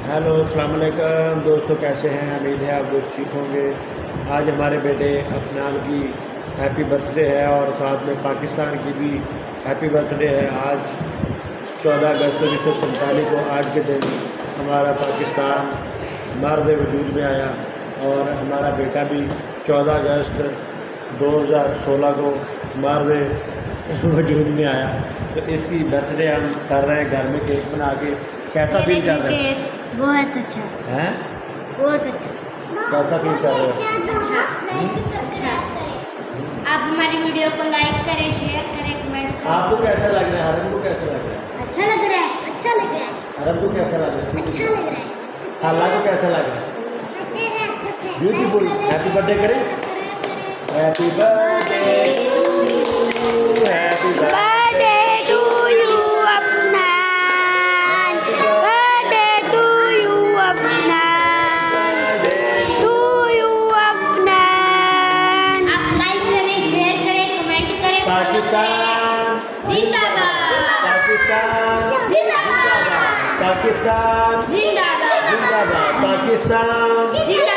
Hello अस्सलाम वालेकुम दोस्तों, कैसे हैं? उम्मीद है आप दोस्त ठीक होंगे। आज हमारे बेटे अफनान की हैप्पी बर्थडे है और साथ में पाकिस्तान की भी हैप्पी बर्थडे है। आज 14 अगस्त 1947 को आज के दिन हमारा पाकिस्तान मर्द वजूद में आया और हमारा बेटा भी 14 अगस्त 2016 को मर्द वजूद में आया। तो इसकी बर्थडे हम कर रहे हैं घर में, केक बना के। कैसा फील कर रहे हैं? बहुत अच्छा हैं? बहुत अच्छा। कैसा फील कर रहे हो? अच्छा। आप हमारी वीडियो को लाइक करें, शेयर करें, कमेंट करें। आपको कैसा लग रहा है? हरम को कैसा लग रहा है? अच्छा लग रहा है, अच्छा लग रहा है, हरम को कैसा लग रहा है? अच्छा लग रहा है। खाला को कैसा लग रहा है? ब्यूटीफुल। हैप्पी बर्थडे करें। Happy birthday happy birthday to you Afnan, birthday to you Afnan, to you Afnan. आप लाइक करें, शेयर करें, कमेंट करें। पाकिस्तान जिंदाबाद, पाकिस्तान जिंदाबाद, पाकिस्तान जिंदाबाद, जिंदाबाद पाकिस्तान जिंदाबाद।